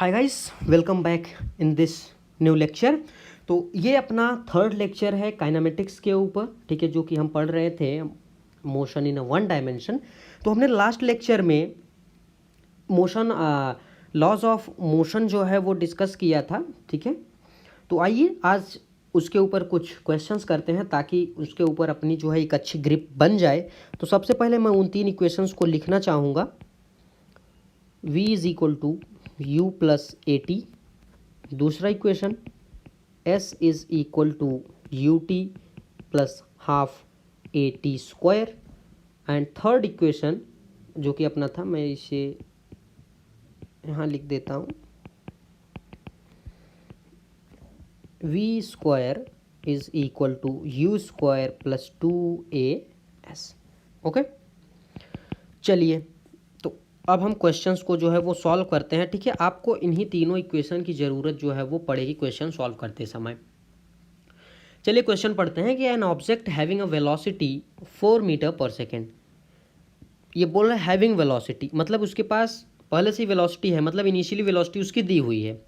Hi guys, welcome back in this new lecture. तो ये अपना थर्ड लेक्चर है काइनेमेटिक्स के ऊपर, ठीक है, जो कि हम पढ़ रहे थे motion in a one dimension. तो हमने लास्ट लेक्चर में मोशन लॉज ऑफ मोशन जो है वो डिस्कस किया था, ठीक है। तो आइए आज उसके ऊपर कुछ क्वेश्चंस करते हैं ताकि उसके ऊपर अपनी जो है एक अच्छी ग्रिप बन जाए। तो सबसे पहले मैं उन तीन इक्वेशंस को लिखना चाहूँगा। v is equal to u plus a t. दूसरा equation s is equal to u t plus half a t square. And third equation जो कि अपना था, मैं इसे यहाँ लिख देता हूँ, v square is equal to u square plus two a s. Okay, चलिए तो अब हम क्वेश्चंस को जो है वो सॉल्व करते हैं, ठीक है। आपको इन्हीं तीनों इक्वेशन की ज़रूरत जो है वो पड़ेगी क्वेश्चन सॉल्व करते समय। चलिए क्वेश्चन पढ़ते हैं कि an object having a velocity 4 metre per second. ये बोल रहा है हैविंग वेलोसिटी, मतलब उसके पास पहले से ही वेलोसिटी है, मतलब इनिशियली वेलोसिटी उसकी दी हुई है,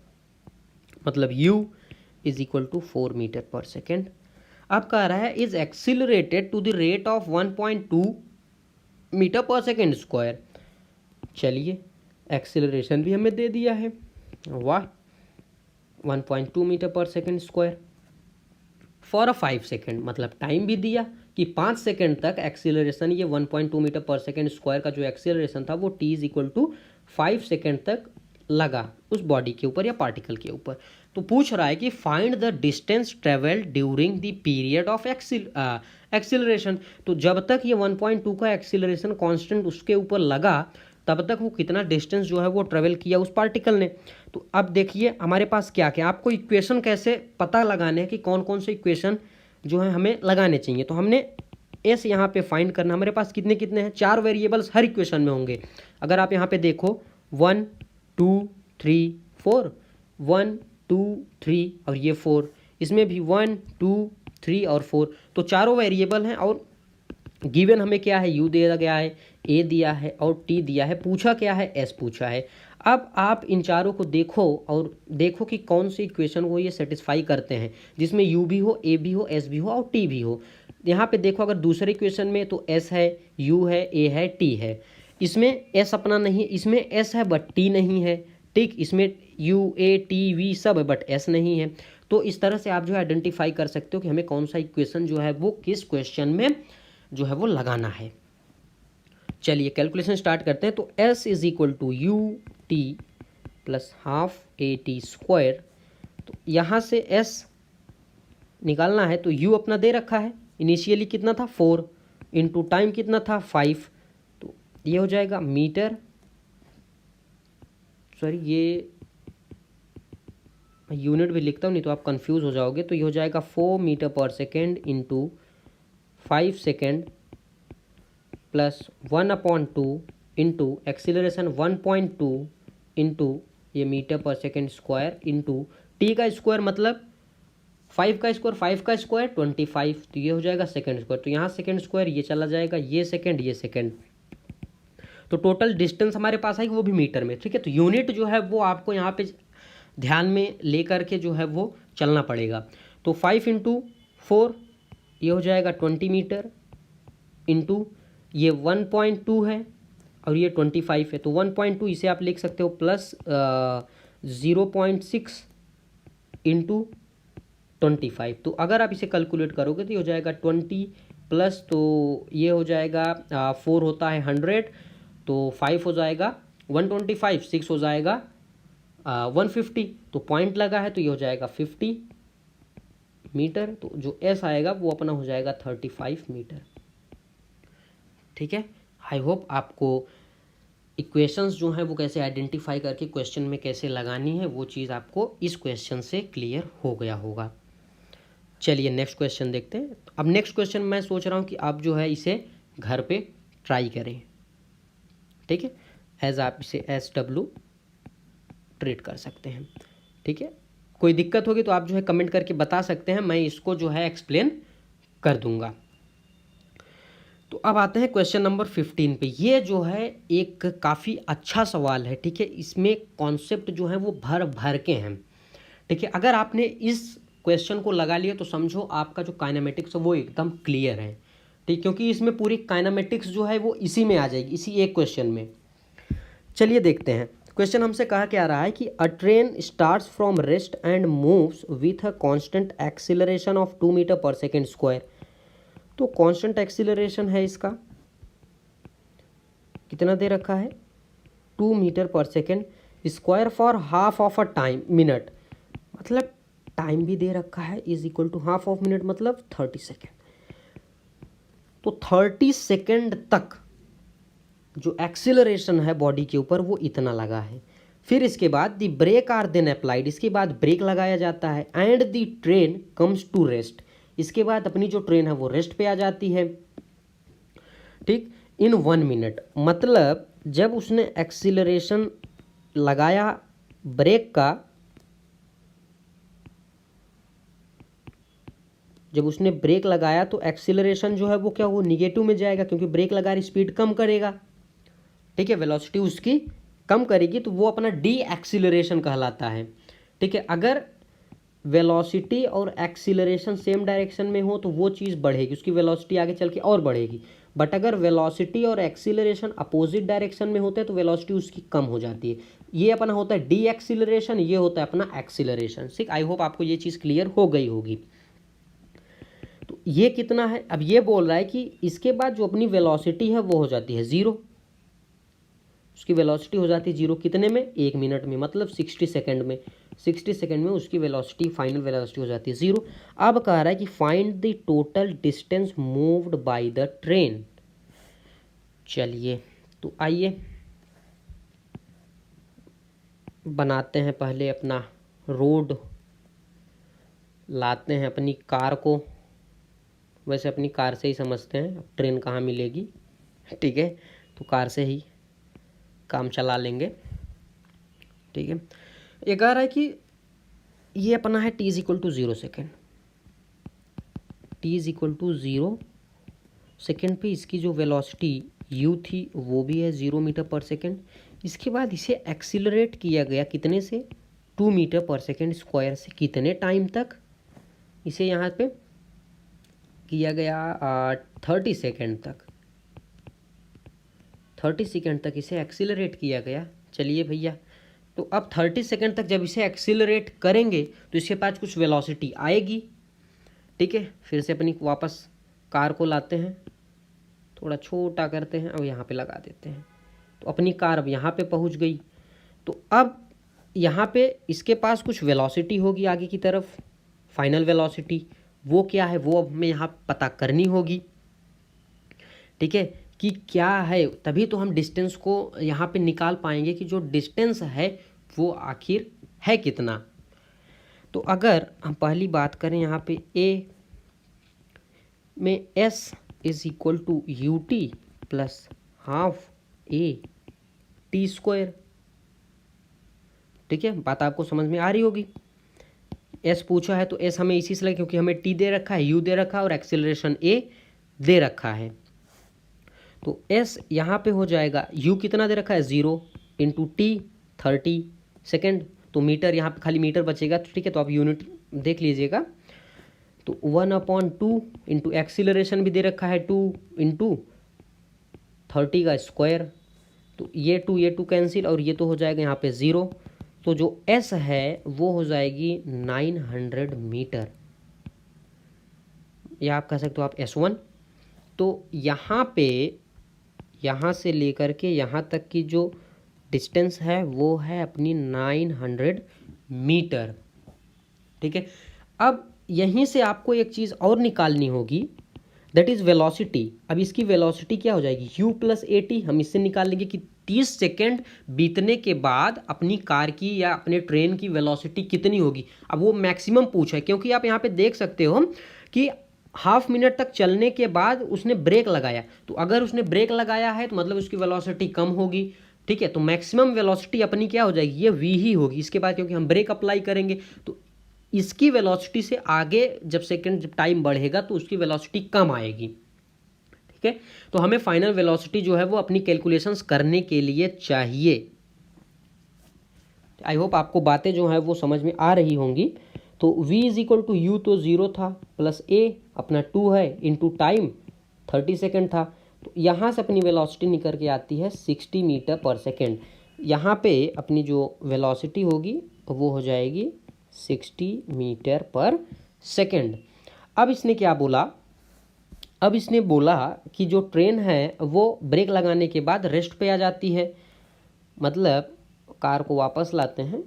मतलब u is equal to 4 metre per second. अब कह रहा है is accelerated to the rate of 1.2 metre per second square. चलिए एक्सिलरेशन भी हमें दे दिया है, वाह, 1.2 metre per second square for a 5 second, मतलब टाइम भी दिया कि 5 सेकेंड तक एक्सिलरेशन, ये 1.2 मीटर पर सेकेंड स्क्वायर का जो एक्सिलरेशन था वो t is equal to 5 second तक लगा उस बॉडी के ऊपर या पार्टिकल के ऊपर। तो पूछ रहा है कि find the distance travelled during the period of acceleration. तो जब तक ये 1.2 का एक्सिलरेशन कांस्टेंट उसके ऊपर लगा तब तक वो कितना डिस्टेंस जो है वो ट्रेवल किया उस पार्टिकल ने। तो अब देखिए हमारे पास क्या क्या, आपको इक्वेशन कैसे पता लगाने हैं कि कौन कौन से इक्वेशन जो है हमें लगाने चाहिए। तो हमने एस यहाँ पे फाइंड करना, हमारे पास कितने कितने हैं, 4 वेरिएबल्स हर इक्वेशन में होंगे। अगर आप यहाँ पे देखो 1 2 3 4, 1 2 3 और ये 4, इसमें भी 1 2 3 और 4, तो चारों वेरिएबल हैं। और गिवन हमें क्या है, u दिया गया है, a दिया है और t दिया है, पूछा क्या है, s पूछा है। अब आप इन चारों को देखो और देखो कि कौन सी इक्वेशन को ये सेटिस्फाई करते हैं, जिसमें u भी हो, a भी हो, s भी हो और t भी हो। यहाँ पे देखो अगर दूसरे इक्वेशन में तो s है, u है, a है, t है। इसमें s अपना नहीं, इसमें s है बट t नहीं है, ठीक। इसमें u a t v सब है बट s नहीं है। तो इस तरह से आप जो है आइडेंटिफाई कर सकते हो कि हमें कौन सा इक्वेशन जो है वो किस क्वेश्चन में जो है वो लगाना है। चलिए कैलकुलेशन स्टार्ट करते हैं। तो s is equal to u t plus half a t square. तो यहाँ से s निकालना है तो u अपना दे रखा है, इनिशियली कितना था 4 इंटू टाइम कितना था 5, तो ये हो जाएगा मीटर, सॉरी ये यूनिट भी लिखता हूँ नहीं तो आप कंफ्यूज हो जाओगे। तो ये हो जाएगा 4 metre per second into 5 second plus 1/2 into acceleration 1.2 into ये metre per second square into T का स्क्वायर, मतलब 5 का स्क्वायर, 5 का स्क्वायर 25, तो ये हो जाएगा सेकेंड स्क्वायर। तो यहाँ सेकेंड स्क्वायर ये चला जाएगा, ये सेकेंड ये सेकेंड, तो टोटल डिस्टेंस हमारे पास आएगी वो भी मीटर में, ठीक है। तो यूनिट जो है वो आपको यहाँ पे ध्यान में लेकर के जो है वो चलना पड़ेगा। तो 5 इंटू 4 ये हो जाएगा 20 मीटर इंटू ये 1.2 है और ये 25 है, तो 1.2 इसे आप लिख सकते हो प्लस 0.6 इंटू 25। तो अगर आप इसे कैलकुलेट करोगे तो ये हो जाएगा 20 प्लस, तो ये हो जाएगा 4 होता है 100, तो 5 हो जाएगा 125, 6 हो जाएगा 150, तो पॉइंट लगा है तो ये हो जाएगा 50 मीटर। तो जो एस आएगा वो अपना हो जाएगा 35 मीटर, ठीक है। आई होप आपको इक्वेशंस जो हैं वो कैसे आइडेंटिफाई करके क्वेश्चन में कैसे लगानी है वो चीज़ आपको इस क्वेश्चन से क्लियर हो गया होगा। चलिए नेक्स्ट क्वेश्चन देखते हैं। अब नेक्स्ट क्वेश्चन मैं सोच रहा हूँ कि आप जो है इसे घर पे ट्राई करें, ठीक है, एज आप इसे SW ट्रीट कर सकते हैं, ठीक है। कोई दिक्कत होगी तो आप जो है कमेंट करके बता सकते हैं, मैं इसको जो है एक्सप्लेन कर दूंगा। तो अब आते हैं क्वेश्चन नंबर 15 पे। ये जो है एक काफ़ी अच्छा सवाल है, ठीक है। इसमें कॉन्सेप्ट जो है वो भर भर के हैं, ठीक है। अगर आपने इस क्वेश्चन को लगा लिया तो समझो आपका जो काइनेमेटिक्स है वो एकदम क्लियर है, ठीक, क्योंकि इसमें पूरी काइनेमेटिक्स जो है वो इसी में आ जाएगी, इसी एक क्वेश्चन में। चलिए देखते हैं। क्वेश्चन हमसे कहा क्या रहा है कि a train starts from rest and moves with a constant acceleration of 2 metre per second square. तो कांस्टेंट एक्सीलरेशन है इसका, कितना दे रखा है, 2 metre per second square for half of a time minute, मतलब टाइम भी दे रखा है is equal to half of minute मतलब 30 सेकेंड। तो 30 सेकेंड तक जो एक्सीलरेशन है बॉडी के ऊपर वो इतना लगा है। फिर इसके बाद the brake are then applied, इसके बाद ब्रेक लगाया जाता है। And the train comes to rest, इसके बाद अपनी जो ट्रेन है वो रेस्ट पे आ जाती है, ठीक, इन 1 मिनट। मतलब जब उसने एक्सीलरेशन लगाया ब्रेक का, जब उसने ब्रेक लगाया तो एक्सीलरेशन जो है वो क्या, वो निगेटिव में जाएगा, क्योंकि ब्रेक लगा रही स्पीड कम करेगा, ठीक है, वेलोसिटी उसकी कम करेगी, तो वो अपना डी एक्सीलरेशन कहलाता है, ठीक है। अगर वेलोसिटी और एक्सीलरेशन सेम डायरेक्शन में हो तो वो चीज़ बढ़ेगी, उसकी वेलोसिटी आगे चल के और बढ़ेगी। बट अगर वेलोसिटी और एक्सीलरेशन अपोजिट डायरेक्शन में होते हैं तो वेलोसिटी उसकी कम हो जाती है। ये अपना होता है डी एक्सीलरेशन, ये होता है अपना एक्सीलरेशन। ठीक, आई होप आपको ये चीज़ क्लियर हो गई होगी। तो ये कितना है, अब ये बोल रहा है कि इसके बाद जो अपनी वेलोसिटी है वो हो जाती है 0, उसकी वेलोसिटी हो जाती है 0 कितने में, 1 मिनट में, मतलब 60 सेकेंड में। 60 सेकेंड में उसकी वेलोसिटी, फाइनल वेलोसिटी हो जाती है 0। अब कह रहा है कि find the total distance moved by the train. चलिए तो आइए बनाते हैं, पहले अपना रोड लाते हैं अपनी कार को, वैसे अपनी कार से ही समझते हैं, अब ट्रेन कहाँ मिलेगी, ठीक है, तो कार से ही काम चला लेंगे, ठीक है। ये कह रहा है कि ये अपना है t equal to 0 second, t equal to 0 second पे इसकी जो वेलोसिटी u थी वो भी है 0 मीटर पर सेकेंड। इसके बाद इसे एक्सीलरेट किया गया कितने से, 2 मीटर पर सेकेंड स्क्वायर से, कितने टाइम तक इसे यहाँ पे किया गया, 30 सेकेंड तक, 30 सेकेंड तक इसे एक्सीलरेट किया गया। चलिए भैया, तो अब 30 सेकेंड तक जब इसे एक्सीलरेट करेंगे तो इसके पास कुछ वेलोसिटी आएगी, ठीक है। फिर से अपनी वापस कार को लाते हैं, थोड़ा छोटा करते हैं और यहाँ पे लगा देते हैं, तो अपनी कार अब यहाँ पे पहुँच गई। तो अब यहाँ पे इसके पास कुछ वेलोसिटी होगी आगे की तरफ, फाइनल वेलोसिटी, वो क्या है वो अब हमें यहाँ पता करनी होगी, ठीक है, कि क्या है, तभी तो हम डिस्टेंस को यहाँ पे निकाल पाएंगे कि जो डिस्टेंस है वो आखिर है कितना। तो अगर हम पहली बात करें यहाँ पे ए में s is equal to u t plus half a t square, ठीक है, बात आपको समझ में आ रही होगी। s पूछा है तो s हमें इसी से लगे क्योंकि हमें t दे रखा है, u दे रखा है और एक्सेलरेशन a दे रखा है। तो s यहाँ पे हो जाएगा, u कितना दे रखा है 0 इंटू टी 30 सेकेंड, तो मीटर यहाँ पे खाली मीटर बचेगा, तो ठीक है, तो आप यूनिट देख लीजिएगा। तो 1/2 इंटू एक्सीलरेशन भी दे रखा है 2 इंटू 30 का स्क्वायर, तो ये 2 कैंसिल और ये तो हो जाएगा यहाँ पे 0, तो जो s है वो हो जाएगी 900 मीटर, या आप कह सकते हो आप s1। तो यहाँ पे यहाँ से लेकर के यहाँ तक की जो डिस्टेंस है वो है अपनी 900 मीटर, ठीक है। अब यहीं से आपको एक चीज़ और निकालनी होगी, दैट इज़ वेलोसिटी। अब इसकी वेलोसिटी क्या हो जाएगी, u प्लस ए टी, हम इससे निकाल लेंगे कि 30 सेकेंड बीतने के बाद अपनी कार की या अपने ट्रेन की वेलोसिटी कितनी होगी। अब वो मैक्सिमम पूछा है, क्योंकि आप यहाँ पे देख सकते हो कि हाफ मिनट तक चलने के बाद उसने ब्रेक लगाया, तो अगर उसने ब्रेक लगाया है तो मतलब उसकी वेलोसिटी कम होगी, ठीक है। तो मैक्सिमम वेलोसिटी अपनी क्या हो जाएगी, ये v ही होगी इसके बाद, क्योंकि हम ब्रेक अप्लाई करेंगे तो इसकी वेलोसिटी से आगे जब टाइम बढ़ेगा तो उसकी वेलोसिटी कम आएगी, ठीक ठीक है। तो हमें फाइनल वेलोसिटी जो है वो अपनी कैलकुलेशंस करने के लिए चाहिए। आई होप आपको बातें जो है वो समझ में आ रही होंगी। तो v is equal to u तो 0 था, प्लस a अपना 2 है, इंटू टाइम 30 सेकेंड था। तो यहाँ से अपनी वेलोसिटी निकल के आती है 60 मीटर पर सेकेंड। यहाँ पे अपनी जो वेलोसिटी होगी वो हो जाएगी 60 मीटर पर सेकेंड। अब इसने क्या बोला, अब इसने बोला कि जो ट्रेन है वो ब्रेक लगाने के बाद रेस्ट पे आ जाती है। मतलब कार को वापस लाते हैं,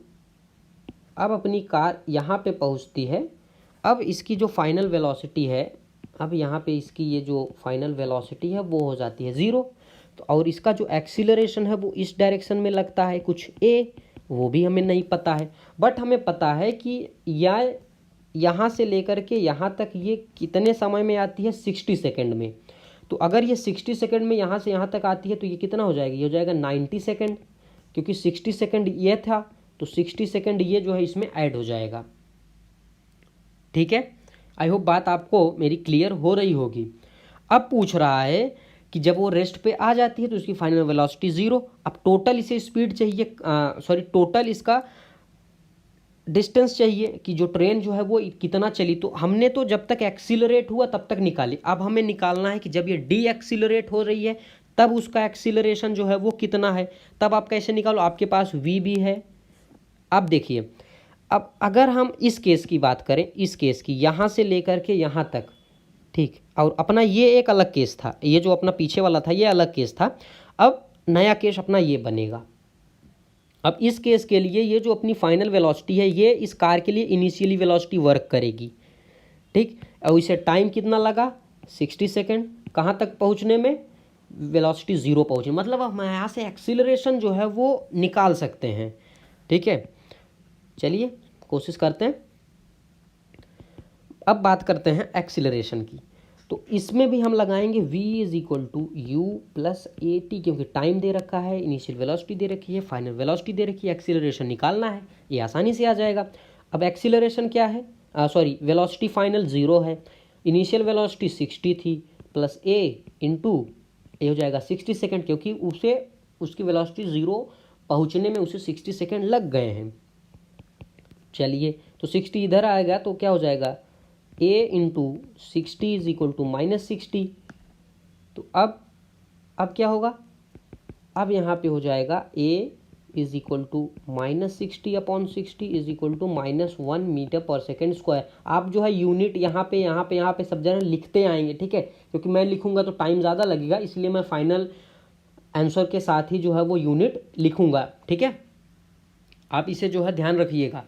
अब अपनी कार यहाँ पे पहुँचती है। अब इसकी जो फाइनल वेलोसिटी है, अब यहाँ पे इसकी ये जो फाइनल वेलोसिटी है वो हो जाती है 0। तो और इसका जो एक्सीलरेशन है वो इस डायरेक्शन में लगता है कुछ a, वो भी हमें नहीं पता है। बट हमें पता है कि यहाँ से लेकर के यहाँ तक ये कितने समय में आती है, 60 सेकेंड में। तो अगर ये 60 सेकेंड में यहाँ से यहाँ तक आती है तो ये कितना हो जाएगा, ये हो जाएगा 90 सेकेंड, क्योंकि 60 सेकेंड ये था तो 60 सेकेंड ये जो है इसमें ऐड हो जाएगा। ठीक है, आई होप बात आपको मेरी क्लियर हो रही होगी। अब पूछ रहा है कि जब वो रेस्ट पे आ जाती है तो उसकी फाइनल वेलोसिटी 0। अब टोटल इसे स्पीड चाहिए, टोटल इसका डिस्टेंस चाहिए कि जो ट्रेन जो है वो कितना चली। तो हमने तो जब तक एक्सीलरेट हुआ तब तक निकाली, अब हमें निकालना है कि जब ये डी एक्सीलरेट हो रही है तब उसका एक्सीलरेशन जो है वो कितना है। तब आप कैसे निकालो, आपके पास v भी है। अब देखिए, अब अगर हम इस केस की बात करें, इस केस की यहाँ से लेकर के यहाँ तक, ठीक, और अपना ये एक अलग केस था, ये जो अपना पीछे वाला था ये अलग केस था। अब नया केस अपना ये बनेगा। अब इस केस के लिए ये जो अपनी फाइनल वेलोसिटी है ये इस कार के लिए इनिशियली वेलोसिटी वर्क करेगी, ठीक। और इसे टाइम कितना लगा, 60 सेकेंड, कहाँ तक पहुँचने में, वेलोसिटी 0 पहुँचे। मतलब हम यहाँ से एक्सीलरेशन जो है वो निकाल सकते हैं, ठीक है। चलिए कोशिश करते हैं। अब बात करते हैं एक्सीलरेशन की। तो इसमें भी हम लगाएंगे v is equal to u plus a t, क्योंकि टाइम दे रखा है, इनिशियल वेलोसिटी दे रखी है, फाइनल वेलोसिटी दे रखी है, एक्सीलरेशन निकालना है, ये आसानी से आ जाएगा। अब एक्सीलरेशन क्या है, वेलोसिटी फाइनल 0 है, इनिशियल वेलोसिटी 60 थी, प्लस a इंटू ए हो जाएगा 60 सेकेंड, क्योंकि उसकी वेलोसिटी 0 पहुँचने में उसे 60 सेकेंड लग गए हैं। चलिए, तो 60 इधर आएगा तो क्या हो जाएगा, a into 60 is equal to -60। तो अब क्या होगा, अब यहाँ पे हो जाएगा a is equal to -60 upon 60 is equal to -1 metre per second square. आप जो है यूनिट यहाँ पे सब जगह लिखते आएंगे, ठीक है, क्योंकि मैं लिखूंगा तो टाइम ज़्यादा लगेगा, इसलिए मैं फाइनल आंसर के साथ ही जो है वो यूनिट लिखूंगा, ठीक है। आप इसे जो है ध्यान रखिएगा।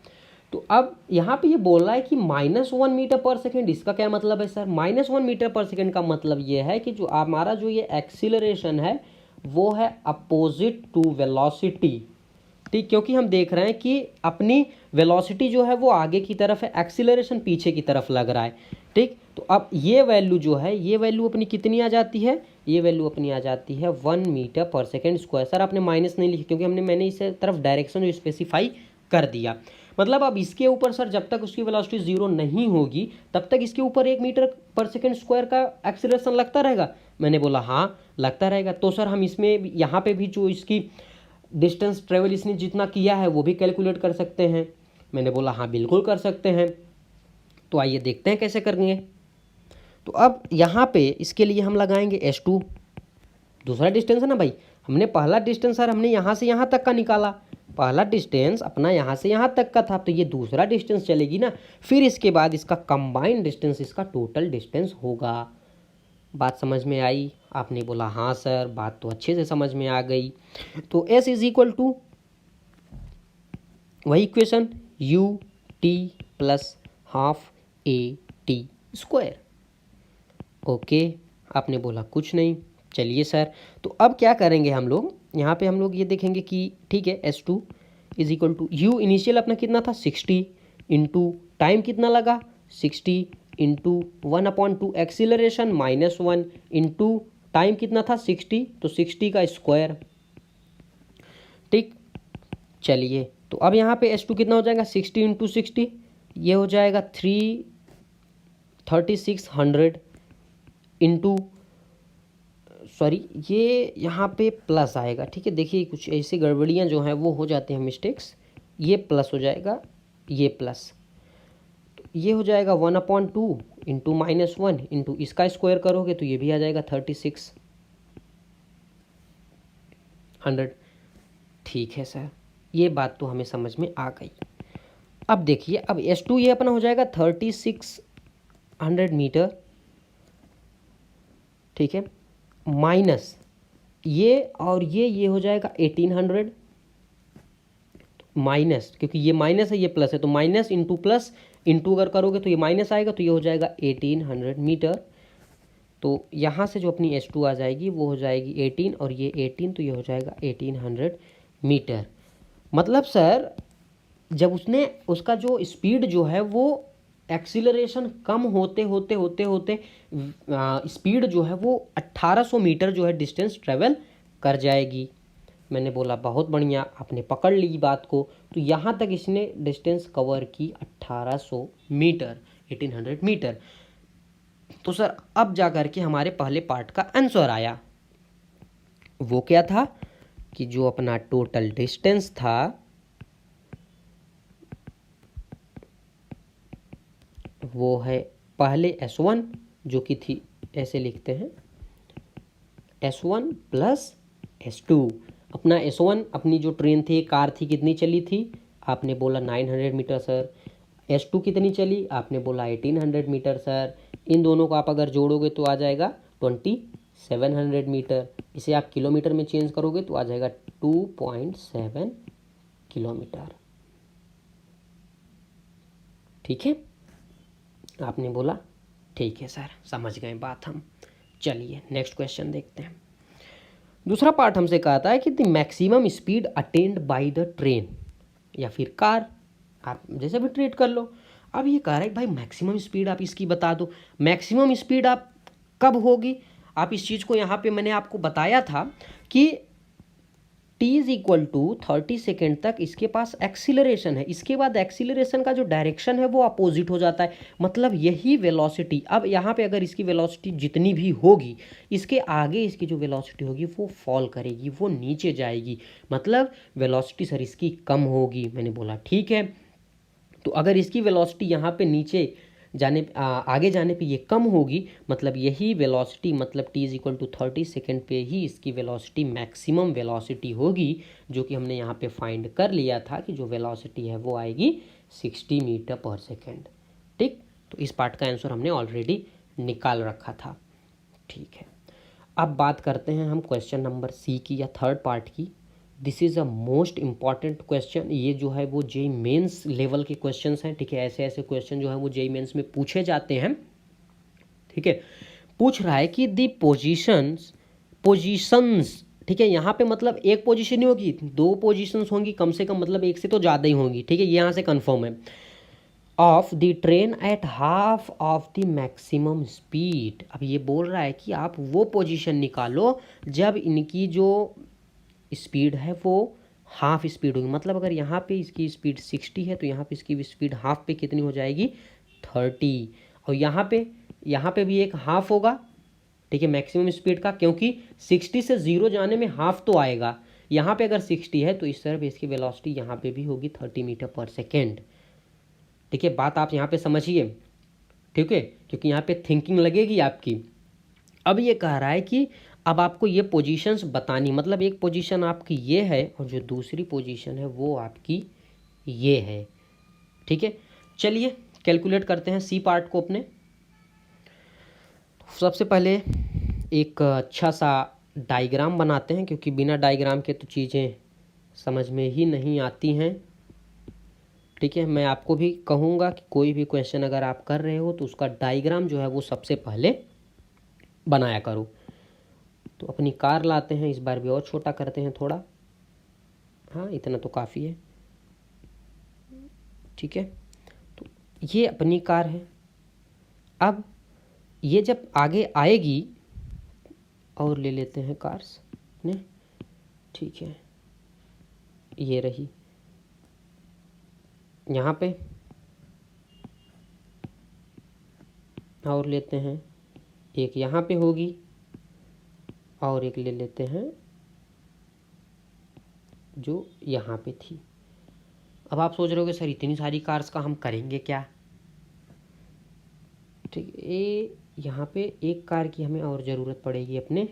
तो अब यहाँ पे ये बोल रहा है कि -1 मीटर पर सेकेंड, इसका क्या मतलब है सर, -1 मीटर पर सेकेंड का मतलब ये है कि जो हमारा जो ये एक्सीलरेशन है वो है अपोजिट टू वेलोसिटी, ठीक, क्योंकि हम देख रहे हैं कि अपनी वेलोसिटी जो है वो आगे की तरफ है, एक्सीलरेशन पीछे की तरफ लग रहा है, ठीक। तो अब ये वैल्यू जो है, ये वैल्यू अपनी कितनी आ जाती है, ये वैल्यू अपनी आ जाती है 1 metre per second square. Sir आपने माइनस नहीं लिखी क्योंकि मैंने इस तरफ डायरेक्शन जो स्पेसिफाई कर दिया। मतलब अब इसके ऊपर सर जब तक उसकी वेलोसिटी 0 नहीं होगी तब तक इसके ऊपर 1 मीटर पर सेकेंड स्क्वायर का एक्सीलरेशन लगता रहेगा। मैंने बोला हाँ लगता रहेगा। तो सर हम इसमें यहाँ पे भी जो इसकी डिस्टेंस ट्रेवल इसने जितना किया है वो भी कैलकुलेट कर सकते हैं। मैंने बोला हाँ बिल्कुल कर सकते हैं। तो आइए देखते हैं कैसे करेंगे। तो अब यहाँ पे इसके लिए हम लगाएंगे S2, दूसरा डिस्टेंस है ना भाई। हमने पहला डिस्टेंस सर हमने यहाँ से यहाँ तक का निकाला, पहला डिस्टेंस अपना यहाँ से यहाँ तक का था, तो ये दूसरा डिस्टेंस चलेगी ना। फिर इसके बाद इसका कंबाइंड डिस्टेंस इसका टोटल डिस्टेंस होगा। बात समझ में आई? आपने बोला हाँ सर, बात तो अच्छे से समझ में आ गई। तो S इज इक्वल टू वही equation you t plus half a t square. Okay, आपने बोला कुछ नहीं। चलिए सर, तो अब क्या करेंगे हम लोग, यहाँ पे हम लोग ये देखेंगे कि ठीक है S2 is equal to u initial अपना कितना था 60 इंटू टाइम कितना लगा 60 इंटू 1/2 एक्सीलरेशन -1 इंटू टाइम कितना था 60, तो 60 का स्क्वायर, ठीक। चलिए, तो अब यहाँ पे S2 कितना हो जाएगा 60 इंटू 60, ये हो जाएगा 3600 इंटू सॉरी, ये यहाँ पे प्लस आएगा, ठीक है। देखिए कुछ ऐसी गड़बड़ियाँ जो हैं वो हो जाती हैं, मिस्टेक्स। ये प्लस हो जाएगा, ये प्लस, तो ये हो जाएगा 1/2 इंटू -1 इंटू इसका स्क्वायर करोगे तो ये भी आ जाएगा 3600। ठीक है सर, ये बात तो हमें समझ में आ गई। अब देखिए, अब S2 ये अपना हो जाएगा 3600 मीटर, ठीक है, माइनस ये और ये हो जाएगा 1800, माइनस, क्योंकि ये माइनस है ये प्लस है, तो माइनस इंटू प्लस इंटू अगर करोगे तो ये माइनस आएगा, तो ये हो जाएगा 1800 मीटर। तो यहाँ से जो अपनी S2 आ जाएगी वो हो जाएगी 18 और ये 18, तो ये हो जाएगा 1800 मीटर। मतलब सर जब उसने उसका जो स्पीड जो है वो एक्सीलरेशन कम होते होते होते होते स्पीड जो है वो 1800 मीटर जो है डिस्टेंस ट्रेवल कर जाएगी। मैंने बोला बहुत बढ़िया, आपने पकड़ ली बात को। तो यहाँ तक इसने डिस्टेंस कवर की 1800 मीटर, 1800 मीटर। तो सर अब जा कर के हमारे पहले पार्ट का आंसर आया। वो क्या था कि जो अपना टोटल डिस्टेंस था वो है पहले S1 जो कि थी, ऐसे लिखते हैं S1 प्लस S2। अपना S1 अपनी जो ट्रेन थी, कार थी, कितनी चली थी? आपने बोला 900 मीटर सर। S2 कितनी चली? आपने बोला 1800 मीटर सर। इन दोनों को आप अगर जोड़ोगे तो आ जाएगा 2700 मीटर। इसे आप किलोमीटर में चेंज करोगे तो आ जाएगा 2.7 किलोमीटर। ठीक है, आपने बोला ठीक है सर, समझ गए बात हम। चलिए नेक्स्ट क्वेश्चन देखते हैं। दूसरा पार्ट हमसे कहता है कि the maximum speed attend by the train या फिर कार, आप जैसे भी ट्रीट कर लो। अब ये कह रहा है भाई मैक्सिमम स्पीड आप इसकी बता दो। मैक्सिमम स्पीड आप कब होगी? आप इस चीज़ को यहाँ पे मैंने आपको बताया था कि t = 30 सेकेंड तक इसके पास एक्सीलरेशन है, इसके बाद एक्सीलरेशन का जो डायरेक्शन है वो अपोजिट हो जाता है। मतलब यही वेलोसिटी, अब यहाँ पे अगर इसकी वेलोसिटी जितनी भी होगी, इसके आगे इसकी जो वेलोसिटी होगी वो फॉल करेगी, वो नीचे जाएगी। मतलब वेलोसिटी सर इसकी कम होगी। मैंने बोला ठीक है, तो अगर इसकी वेलोसिटी यहाँ पे नीचे जाने आगे जाने पे ये कम होगी, मतलब यही वेलोसिटी, मतलब t = 30 सेकेंड पे ही इसकी वेलोसिटी मैक्सिमम वेलोसिटी होगी, जो कि हमने यहाँ पे फाइंड कर लिया था कि जो वेलोसिटी है वो आएगी 60 मीटर पर सेकेंड। ठीक, तो इस पार्ट का आंसर हमने ऑलरेडी निकाल रखा था। ठीक है, अब बात करते हैं हम क्वेश्चन नंबर सी की या थर्ड पार्ट की। This is a most important question. ये जो है वो जेई मेंस लेवल के क्वेश्चंस हैं। ठीक है, ऐसे ऐसे क्वेश्चन जो है वो जेई मेंस में पूछे जाते हैं। ठीक है, पूछ रहा है कि दी पोजीशंस, ठीक है, यहाँ पे मतलब एक पोजीशन नहीं होगी, दो पोजीशंस होंगी कम से कम, मतलब एक से तो ज़्यादा ही होंगी। ठीक है, यहाँ से कन्फर्म है। Of the train at half of the maximum speed. अब ये बोल रहा है कि आप वो पोजीशन निकालो जब इनकी जो स्पीड है वो हाफ स्पीड होगी। मतलब अगर यहाँ पे इसकी स्पीड 60 है तो यहाँ पे इसकी स्पीड हाफ पे कितनी हो जाएगी? 30। और यहाँ पे भी एक हाफ होगा। ठीक है, मैक्सिमम स्पीड का, क्योंकि 60 से 0 जाने में हाफ तो आएगा। यहाँ पे अगर 60 है तो इस तरफ इसकी वेलोसिटी यहाँ पे भी होगी 30 मीटर पर सेकेंड। ठीक है, बात आप यहाँ पे समझिए। ठीक है, क्योंकि यहाँ पे थिंकिंग लगेगी आपकी। अब ये कह रहा है कि अब आपको ये पोजीशंस बतानी, मतलब एक पोजीशन आपकी ये है और जो दूसरी पोजीशन है वो आपकी ये है। ठीक है, चलिए कैलकुलेट करते हैं सी पार्ट को अपने। सबसे पहले एक अच्छा सा डायग्राम बनाते हैं, क्योंकि बिना डायग्राम के तो चीज़ें समझ में ही नहीं आती हैं। ठीक है, मैं आपको भी कहूँगा कि कोई भी क्वेश्चन अगर आप कर रहे हो तो उसका डायग्राम जो है वो सबसे पहले बनाया करो। तो अपनी कार लाते हैं, इस बार भी और छोटा करते हैं थोड़ा। हाँ, इतना तो काफ़ी है। ठीक है, तो ये अपनी कार है। अब ये जब आगे आएगी, और ले लेते हैं कार्स ने। ठीक है, ये रही यहाँ पे, और लेते हैं एक यहाँ पे होगी और एक ले लेते हैं जो यहाँ पे थी। अब आप सोच रहे होगे सर इतनी सारी कार्स का हम करेंगे क्या? ठीक है, ये यहाँ पे एक कार की हमें और ज़रूरत पड़ेगी अपने,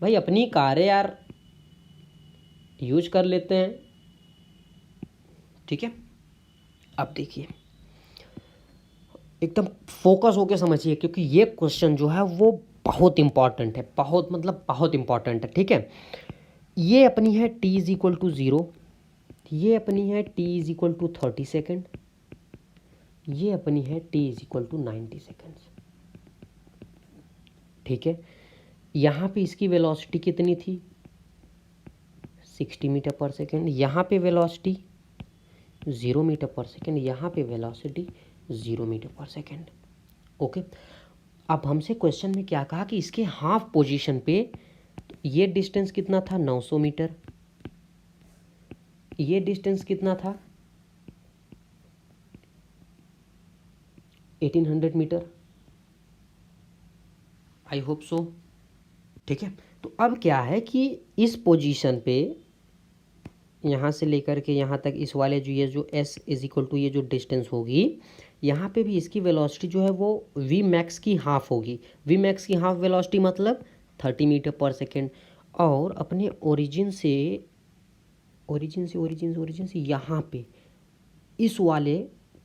भाई अपनी कार है यार, यूज कर लेते हैं। ठीक है, अब देखिए एकदम फोकस होके समझिए, क्योंकि ये क्वेश्चन जो है वो बहुत इंपॉर्टेंट है, बहुत मतलब बहुत इंपॉर्टेंट है। ठीक है, ये अपनी है t इज इक्वल टू 0, ये अपनी है t is equal to 30 second, ये अपनी है t is equal to 90 seconds. ठीक है, यहाँ पे इसकी वेलोसिटी कितनी थी? 60 मीटर पर सेकेंड। यहाँ पे वेलोसिटी 0 मीटर पर सेकेंड, यहाँ पे velocity 0 metre per second. Okay, अब हमसे क्वेश्चन में क्या कहा कि इसके हाफ पोजीशन पे ये डिस्टेंस कितना था? 900 मीटर। ये डिस्टेंस कितना था? 1800 मीटर। I hope so. ठीक है, तो अब क्या है कि इस पोजीशन पे यहाँ से लेकर के यहाँ तक इस वाले जो ये जो s इज इक्वल टू ये जो डिस्टेंस होगी, यहाँ पे भी इसकी वेलोसिटी जो है वो v मैक्स की हाफ होगी। v मैक्स की हाफ वेलोसिटी मतलब 30 मीटर पर सेकेंड। और अपने ओरिजिन से यहाँ पे इस वाले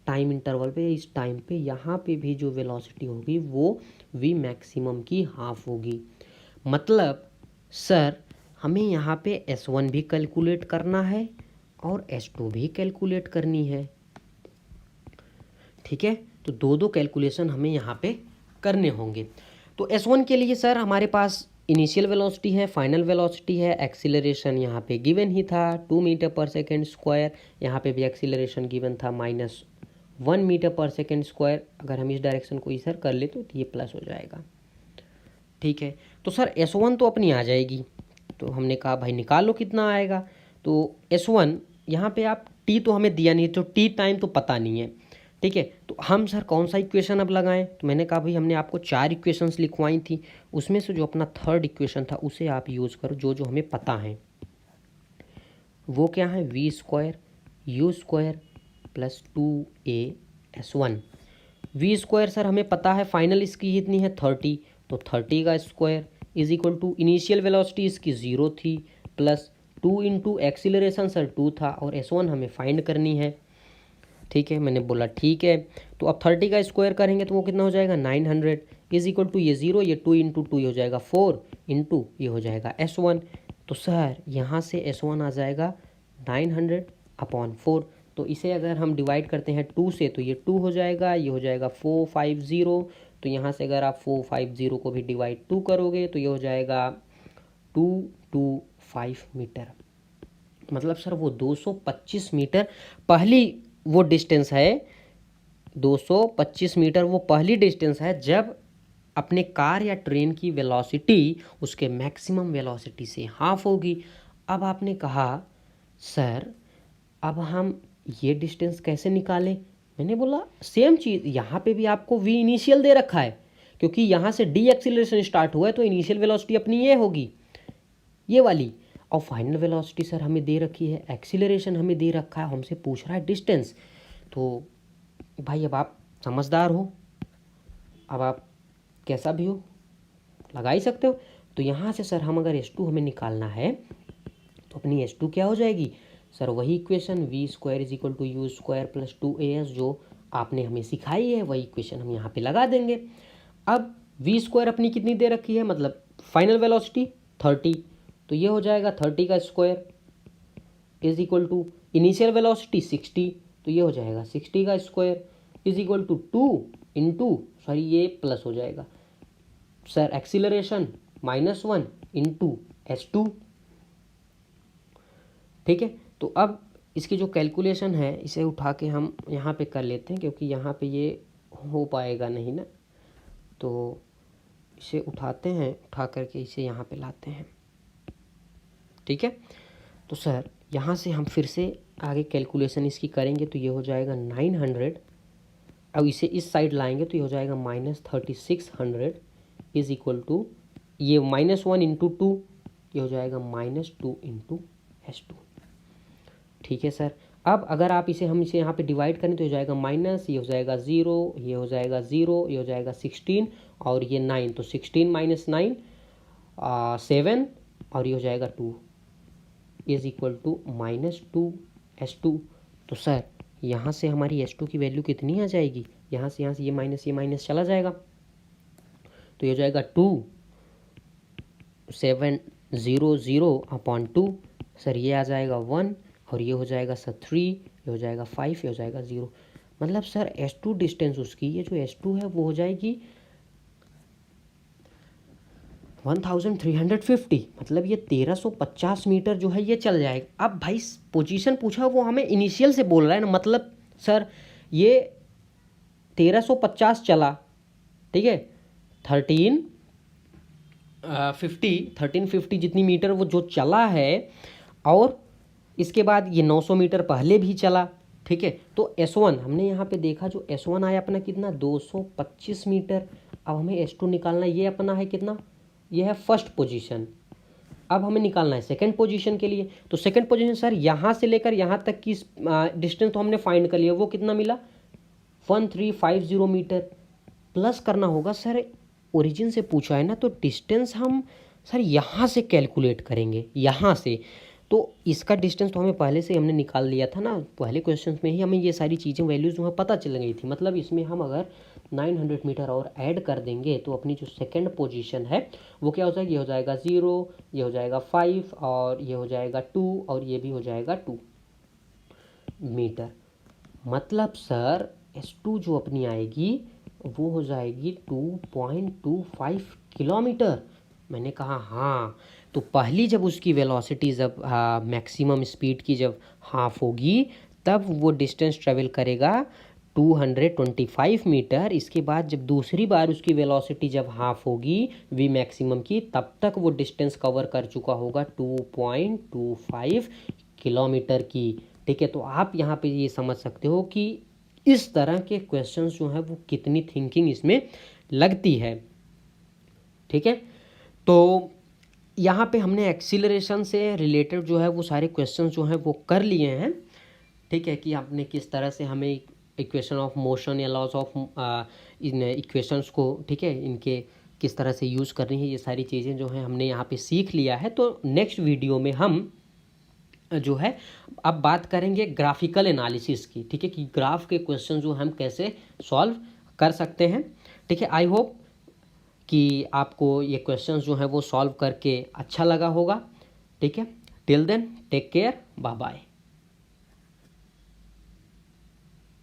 टाइम इंटरवल पे, इस टाइम पे यहाँ पे भी जो वेलोसिटी होगी वो v मैक्सिमम की हाफ होगी। मतलब सर हमें यहाँ पे S1 भी कैलकुलेट करना है और S2 भी कैलकुलेट करनी है। ठीक है, तो दो कैलकुलेशन हमें यहाँ पे करने होंगे। तो S1 के लिए सर हमारे पास इनिशियल वेलोसिटी है, फाइनल वेलोसिटी है, एक्सीलरेशन यहाँ पे गिवन ही था 2 मीटर पर सेकेंड स्क्वायर, यहाँ पे भी एक्सीलरेशन गिवन था -1 मीटर पर सेकेंड स्क्वायर। अगर हम इस डायरेक्शन को इधर कर ले तो ये प्लस हो जाएगा। ठीक है, तो सर S1 तो अपनी आ जाएगी, तो हमने कहा भाई निकालो कितना आएगा। तो S1 यहाँ पे आप t तो हमें दिया नहीं, तो t टाइम तो पता नहीं है। ठीक है, तो हम सर कौन सा इक्वेशन अब लगाएं? तो मैंने कहा भाई हमने आपको 4 इक्वेशंस लिखवाई थी, उसमें से जो अपना थर्ड इक्वेशन था उसे आप यूज़ करो, जो हमें पता है। वो क्या है? v square u square plus 2a/s1। v square sir हमें पता है, फाइनल इसकी कितनी है? 30, तो 30 का square is equal to initial velocity इसकी 0 थी प्लस 2 इंटू एक्सीलरेशन सर 2 था, और S1 हमें फाइंड करनी है। ठीक है, मैंने बोला ठीक है, तो अब 30 का स्क्वायर करेंगे तो वो कितना हो जाएगा? 900 इज इक्वल टू ये 0, ये 2 इंटू 2 हो जाएगा 4 इंटू ये हो जाएगा S1। तो सर यहाँ से S1 आ जाएगा 900/4। तो इसे अगर हम डिवाइड करते हैं 2 से तो ये 2 हो जाएगा, ये हो जाएगा 450। तो यहाँ से अगर आप 450 को भी डिवाइड 2 करोगे तो ये हो जाएगा 225 मीटर। मतलब सर वो 225 मीटर पहली वो डिस्टेंस है, 225 मीटर वो पहली डिस्टेंस है जब अपने कार या ट्रेन की वेलोसिटी उसके मैक्सिमम वेलोसिटी से हाफ होगी। अब आपने कहा सर अब हम ये डिस्टेंस कैसे निकालें? मैंने बोला सेम चीज़, यहाँ पे भी आपको v इनिशियल दे रखा है, क्योंकि यहाँ से डी एक्सीलरेशन स्टार्ट हुआ है तो इनिशियल वेलोसिटी अपनी ये होगी, ये वाली। और फाइनल वेलोसिटी सर हमें दे रखी है, एक्सीलरेशन हमें दे रखा है, हमसे पूछ रहा है डिस्टेंस। तो भाई अब आप समझदार हो, अब आप कैसा भी हो लगा ही सकते हो। तो यहाँ से सर हम अगर S2 हमें निकालना है तो अपनी S2 क्या हो जाएगी? सर वही equation v square is equal to u square plus 2as जो आपने हमें सिखाई है, वही इक्वेशन हम यहाँ पे लगा देंगे। अब v स्क्वायर अपनी कितनी दे रखी है, मतलब फाइनल वेलोसिटी 30, तो ये हो जाएगा 30 का square is equal to initial velocity 60, तो ये हो जाएगा 60 का square is equal to 2 into sorry ये प्लस हो जाएगा सर एक्सीलरेशन -1 इंटू S2। ठीक है, तो अब इसकी जो कैलकुलेशन है इसे उठा के हम यहाँ पे कर लेते हैं, क्योंकि यहाँ पे ये हो पाएगा नहीं ना, तो इसे उठाते हैं, उठा करके इसे यहाँ पे लाते हैं। ठीक है, तो सर यहाँ से हम फिर से आगे कैलकुलेशन इसकी करेंगे तो ये हो जाएगा 900। अब इसे इस साइड लाएंगे तो ये हो जाएगा -3600 इज इक्वल टू ये -1 इंटू 2, ये हो जाएगा -2 इंटू S2। ठीक है सर। अब अगर आप हम इसे यहाँ पे डिवाइड करें तो हो जाएगा माइनस, ये हो जाएगा 0, ये हो जाएगा 0, ये हो जाएगा 16 और ये 9, तो 16 माइनस 9 7 और ये हो जाएगा 2 इज इक्वल टू -2 S2। तो सर यहाँ से हमारी S2 की वैल्यू कितनी आ जाएगी, यहाँ से ये माइनस चला जाएगा, तो ये हो जाएगा 2700/2। सर ये आ जाएगा 1 और ये हो जाएगा सर 3, ये हो जाएगा 5, ये हो जाएगा 0। मतलब सर S2 डिस्टेंस उसकी, ये जो S2 है वो हो जाएगी 1350, मतलब ये 1350 मीटर जो है ये चल जाएगा। अब भाई पोजीशन पूछा, वो हमें इनिशियल से बोल रहा है ना, मतलब सर ये 1350 चला, ठीक है, 1350 जितनी मीटर वो जो चला है, और इसके बाद ये 900 मीटर पहले भी चला, ठीक है। तो S1 हमने यहाँ पे देखा, जो S1 आया अपना कितना 225 मीटर। अब हमें S2 निकालना है, ये अपना है कितना, ये है फर्स्ट पोजीशन। अब हमें निकालना है सेकंड पोजीशन के लिए। तो सेकंड पोजीशन सर यहाँ से लेकर यहाँ तक की डिस्टेंस तो हमने फाइंड कर लिया, वो कितना मिला 1350 मीटर। प्लस करना होगा सर, ओरिजिन से पूछा है ना, तो डिस्टेंस हम सर यहाँ से कैलकुलेट करेंगे, यहाँ से। तो इसका डिस्टेंस तो हमें पहले से हमने निकाल लिया था ना, पहले क्वेश्चन में ही हमें ये सारी चीज़ें वैल्यूज़ वहाँ पता चल गई थी। मतलब इसमें हम अगर 900 मीटर और ऐड कर देंगे तो अपनी जो सेकंड पोजीशन है वो क्या हो जाएगी, ये हो जाएगा 0, ये हो जाएगा 5 और ये हो जाएगा 2 और ये भी हो जाएगा 2 मीटर। मतलब सर S2 जो अपनी आएगी वो हो जाएगी 2.25 किलोमीटर। मैंने कहा हाँ, तो पहली जब उसकी वेलोसिटी जब मैक्सिमम स्पीड की जब हाफ होगी तब वो डिस्टेंस ट्रेवल करेगा 225 मीटर। इसके बाद जब दूसरी बार उसकी वेलोसिटी जब हाफ होगी वी मैक्सिमम की, तब तक वो डिस्टेंस कवर कर चुका होगा 2.25 किलोमीटर की। ठीक है, तो आप यहाँ पे ये समझ सकते हो कि इस तरह के क्वेश्चंस जो है वो कितनी थिंकिंग इसमें लगती है। ठीक है, तो यहाँ पे हमने एक्सीलरेशन से रिलेटेड जो है वो सारे क्वेश्चंस जो हैं वो कर लिए हैं। ठीक है, कि आपने किस तरह से हमें इक्वेशन ऑफ मोशन या लॉस ऑफ इन इक्वेशंस को, ठीक है, इनके किस तरह से यूज़ करनी है, ये सारी चीज़ें जो हैं हमने यहाँ पे सीख लिया है। तो नेक्स्ट वीडियो में हम जो है अब बात करेंगे ग्राफिकल एनालिसिस की। ठीक है, कि ग्राफ के क्वेश्चन जो हम कैसे सॉल्व कर सकते हैं। ठीक है, आई होप कि आपको ये क्वेश्चंस जो हैं वो सॉल्व करके अच्छा लगा होगा। ठीक है, till then take care, bye bye.